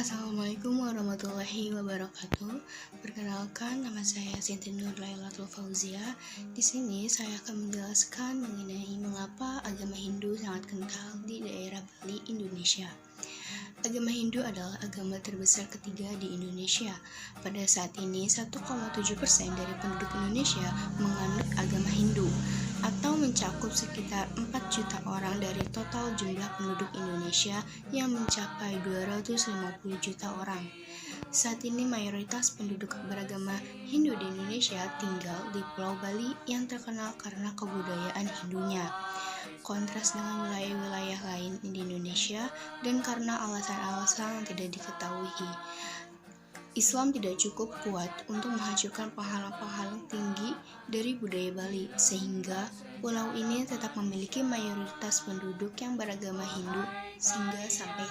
Assalamualaikum warahmatullahi wabarakatuh. Perkenalkan, nama saya Sinti Nur Lailatul Fauzia. Di sini saya akan menjelaskan mengenai mengapa agama Hindu sangat kental di daerah Bali, Indonesia. Agama Hindu adalah agama terbesar ketiga di Indonesia. Pada saat ini, 1,7% dari penduduk Indonesia menganut agama Hindu, atau mencakup sekitar 4 juta orang dari total jumlah penduduk Indonesia yang mencapai 250 juta orang. Saat ini mayoritas penduduk beragama Hindu di Indonesia tinggal di Pulau Bali yang terkenal karena kebudayaan Hindunya. Kontras dengan wilayah-wilayah lain di Indonesia dan karena alasan-alasan yang tidak diketahui. Islam tidak cukup kuat untuk menghancurkan penghalang-penghalang tinggi dari budaya Bali, sehingga pulau ini tetap memiliki mayoritas penduduk yang beragama Hindu sehingga sampai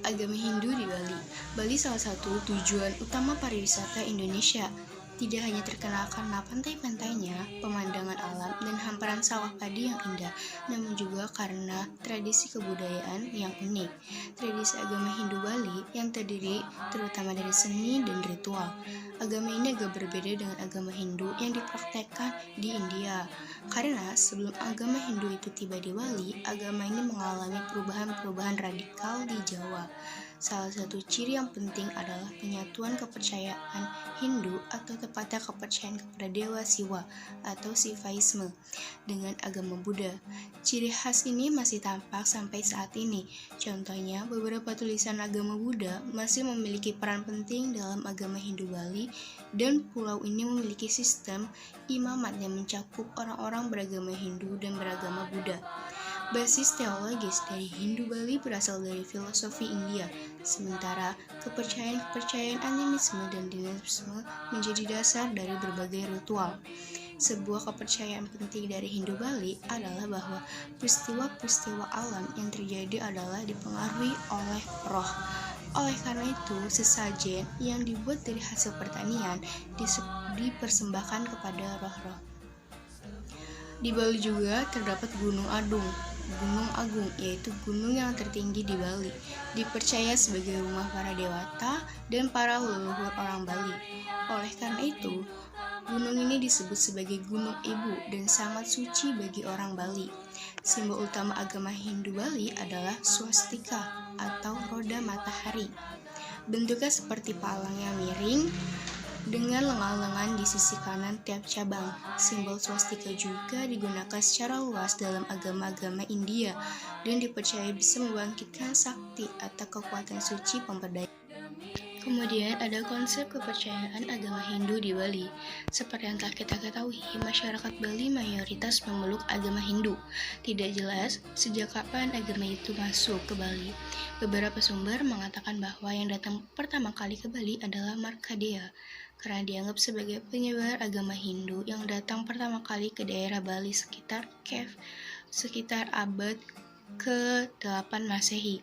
agama Hindu di Bali. Bali salah satu tujuan utama pariwisata Indonesia. Tidak hanya terkenal karena pantai-pantainya, pemandangan alam, dan hamparan sawah padi yang indah, namun juga karena tradisi kebudayaan yang unik. Tradisi agama Hindu Bali yang terdiri terutama dari seni dan ritual. Agama ini agak berbeda dengan agama Hindu yang dipraktekkan di India. Karena sebelum agama Hindu itu tiba di Bali, agama ini mengalami perubahan-perubahan radikal di Jawa. Salah satu ciri yang penting adalah penyatuan kepercayaan Hindu atau tepatnya kepercayaan kepada Dewa Siwa atau Sivaisme dengan agama Buddha. Ciri khas ini masih tampak sampai saat ini. Contohnya, beberapa tulisan agama Buddha masih memiliki peran penting dalam agama Hindu Bali, dan pulau ini memiliki sistem imamat yang mencakup orang-orang beragama Hindu dan beragama Buddha. Basis teologis dari Hindu Bali berasal dari filosofi India, sementara kepercayaan animisme dan dinamisme menjadi dasar dari berbagai ritual. Sebuah kepercayaan penting dari Hindu Bali adalah bahwa peristiwa-peristiwa alam yang terjadi adalah dipengaruhi oleh roh. Oleh karena itu, sesajen yang dibuat dari hasil pertanian dipersembahkan kepada roh-roh. Di Bali juga terdapat Gunung Agung, yaitu gunung yang tertinggi di Bali, dipercaya sebagai rumah para dewata dan para leluhur orang Bali. Oleh karena itu, gunung ini disebut sebagai Gunung Ibu dan sangat suci bagi orang Bali. Simbol utama agama Hindu Bali adalah swastika atau roda matahari. Bentuknya seperti palang yang miring dengan lengan-lengan di sisi kanan tiap cabang. Simbol swastika juga digunakan secara luas dalam agama-agama India dan dipercaya bisa membangkitkan sakti atau kekuatan suci pemberdayaan. Kemudian ada konsep kepercayaan agama Hindu di Bali. Seperti yang telah kita ketahui, masyarakat Bali mayoritas memeluk agama Hindu. Tidak jelas sejak kapan agama itu masuk ke Bali. Beberapa sumber mengatakan bahwa yang datang pertama kali ke Bali adalah Markadea, karena dianggap sebagai penyebar agama Hindu yang datang pertama kali ke daerah Bali sekitar abad ke-8 Masehi.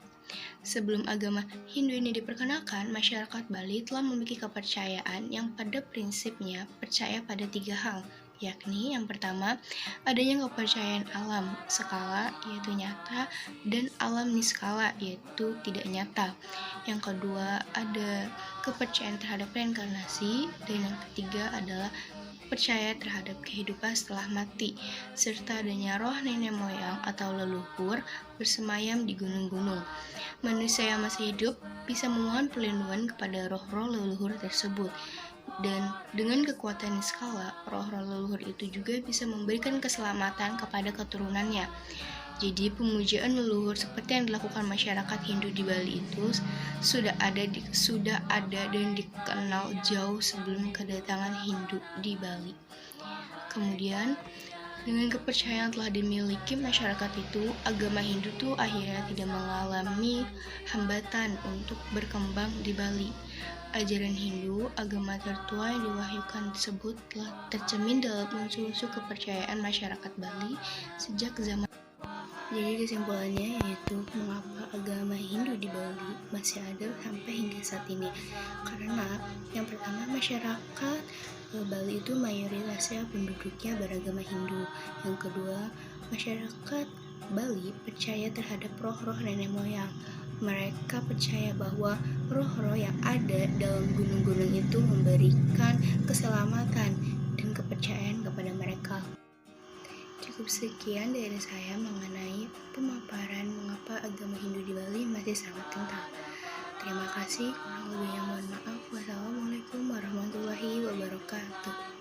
Sebelum agama Hindu ini diperkenalkan, masyarakat Bali telah memiliki kepercayaan yang pada prinsipnya percaya pada 3 hal, yakni yang pertama, adanya kepercayaan alam skala yaitu nyata dan alam niskala yaitu tidak nyata. Yang kedua, ada kepercayaan terhadap reinkarnasi, dan yang ketiga adalah percaya terhadap kehidupan setelah mati, serta adanya roh nenek moyang atau leluhur bersemayam di gunung-gunung. Manusia yang masih hidup bisa memohon perlindungan kepada roh-roh leluhur tersebut. Dan dengan kekuatan niskala, roh-roh leluhur itu juga bisa memberikan keselamatan kepada keturunannya. Jadi pemujaan leluhur seperti yang dilakukan masyarakat Hindu di Bali itu sudah ada dan dikenal jauh sebelum kedatangan Hindu di Bali. Kemudian dengan kepercayaan telah dimiliki masyarakat itu, agama Hindu tuh akhirnya tidak mengalami hambatan untuk berkembang di Bali. Ajaran Hindu, agama tertua yang diwahyukan tersebut, telah tercermin dalam unsur-unsur kepercayaan masyarakat Bali sejak zaman. Jadi kesimpulannya yaitu mengapa agama Hindu di Bali masih ada sampai hingga saat ini. Karena yang pertama, masyarakat Bali itu mayoritasnya penduduknya beragama Hindu. Yang kedua, masyarakat Bali percaya terhadap roh-roh nenek moyang. Mereka percaya bahwa roh-roh yang ada dalam gunung-gunung itu memberikan keselamatan dan kepercayaan kepada mereka. Cukup sekian dari saya mengenai pemaparan mengapa agama Hindu di Bali masih sangat kental. Terima kasih, kurang lebihnya mohon maaf. Wassalamualaikum warahmatullahi wabarakatuh.